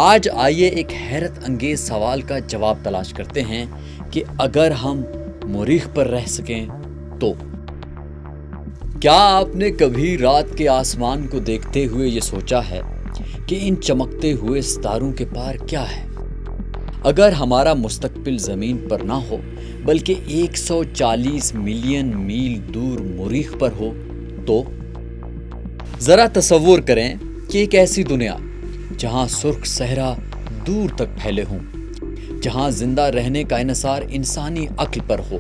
آج آئیے ایک حیرت انگیز سوال کا جواب تلاش کرتے ہیں کہ اگر ہم مریخ پر رہ سکیں تو کیا آپ نے کبھی رات کے آسمان کو دیکھتے ہوئے یہ سوچا ہے کہ ان چمکتے ہوئے ستاروں کے پار کیا ہے؟ اگر ہمارا مستقبل زمین پر نہ ہو بلکہ 140 ملین میل دور مریخ پر ہو تو ذرا تصور کریں کہ ایک ایسی دنیا جہاں سرخ صحرا دور تک پھیلے ہوں، جہاں زندہ رہنے کا انحصار انسانی عقل پر ہو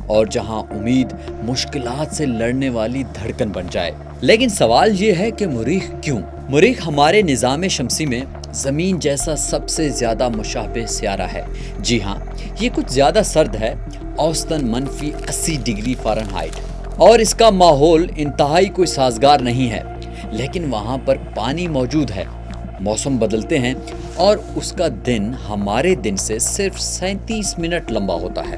اور جہاں امید مشکلات سے لڑنے والی دھڑکن بن جائے۔ لیکن سوال یہ ہے کہ مریخ کیوں؟ مریخ ہمارے نظام شمسی میں زمین جیسا سب سے زیادہ مشابہ سیارہ ہے۔ جی ہاں، یہ کچھ زیادہ سرد ہے، اوسطاً -80 ڈگری فارنہائٹ، اور اس کا ماحول انتہائی کوئی سازگار نہیں ہے۔ لیکن وہاں پر پانی موجود ہے، موسم بدلتے ہیں اور اس کا دن ہمارے دن سے صرف 37 منٹ لمبا ہوتا ہے۔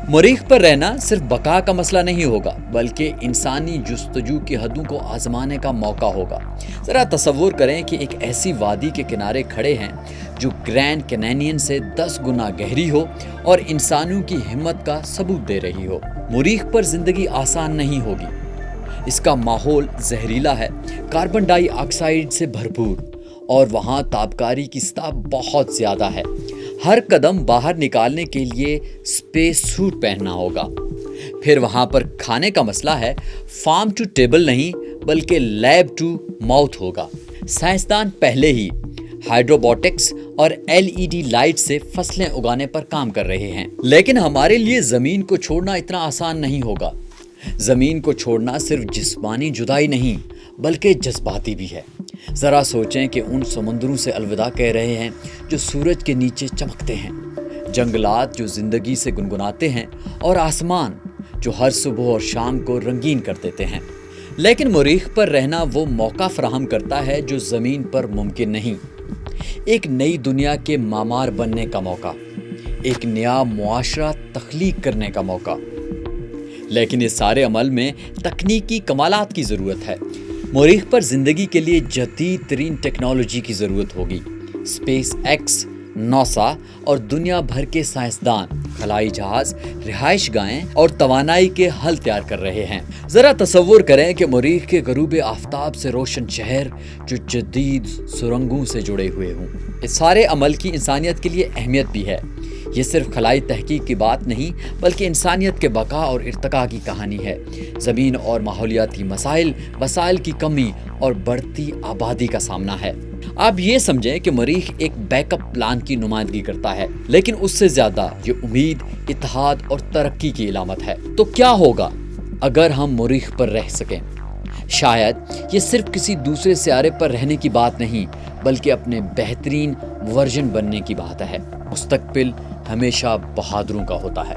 مریخ پر رہنا صرف بقا کا مسئلہ نہیں ہوگا بلکہ انسانی جستجو کی حدوں کو آزمانے کا موقع ہوگا۔ ذرا تصور کریں کہ ایک ایسی وادی کے کنارے کھڑے ہیں جو گرینڈ کینینین سے 10 گنا گہری ہو اور انسانوں کی ہمت کا ثبوت دے رہی ہو۔ مریخ پر زندگی آسان نہیں ہوگی۔ اس کا ماحول زہریلا ہے، کاربن ڈائی آکسائیڈ سے بھرپور، اور وہاں تابکاری کی سطح بہت زیادہ ہے۔ ہر قدم باہر نکالنے کے لیے اسپیس سوٹ پہننا ہوگا۔ پھر وہاں پر کھانے کا مسئلہ ہے، فارم ٹو ٹیبل نہیں بلکہ لیب ٹو ماؤتھ ہوگا۔ سائنسدان پہلے ہی ہائیڈروبوٹکس اور LED لائٹ سے فصلیں اگانے پر کام کر رہے ہیں۔ لیکن ہمارے لیے زمین کو چھوڑنا اتنا آسان نہیں ہوگا۔ زمین کو چھوڑنا صرف جسمانی جدائی نہیں بلکہ جذباتی بھی ہے۔ ذرا سوچیں کہ ان سمندروں سے الوداع کہہ رہے ہیں جو سورج کے نیچے چمکتے ہیں، جنگلات جو زندگی سے گنگناتے ہیں، اور آسمان جو ہر صبح اور شام کو رنگین کر دیتے ہیں۔ لیکن مریخ پر رہنا وہ موقع فراہم کرتا ہے جو زمین پر ممکن نہیں۔ ایک نئی دنیا کے معمار بننے کا موقع، ایک نیا معاشرہ تخلیق کرنے کا موقع۔ لیکن اس سارے عمل میں تکنیکی کمالات کی ضرورت ہے۔ مریخ پر زندگی کے لیے جدید ترین ٹیکنالوجی کی ضرورت ہوگی۔ اسپیس ایکس، ناسا اور دنیا بھر کے سائنسدان خلائی جہاز، رہائش گاہیں اور توانائی کے حل تیار کر رہے ہیں۔ ذرا تصور کریں کہ مریخ کے غروب آفتاب سے روشن شہر جو جدید سرنگوں سے جڑے ہوئے ہوں۔ اس سارے عمل کی انسانیت کے لیے اہمیت بھی ہے۔ یہ صرف خلائی تحقیق کی بات نہیں بلکہ انسانیت کے بقا اور ارتقاء کی کہانی ہے۔ زمین اور ماحولیاتی مسائل، وسائل کی کمی اور بڑھتی آبادی کا سامنا ہے۔ آپ یہ سمجھیں کہ مریخ ایک بیک اپ پلان کی نمائندگی کرتا ہے، لیکن اس سے زیادہ یہ امید، اتحاد اور ترقی کی علامت ہے۔ تو کیا ہوگا اگر ہم مریخ پر رہ سکیں؟ شاید یہ صرف کسی دوسرے سیارے پر رہنے کی بات نہیں بلکہ اپنے بہترین ورژن بننے کی بات ہے۔ مستقبل ہمیشہ بہادروں کا ہوتا ہے۔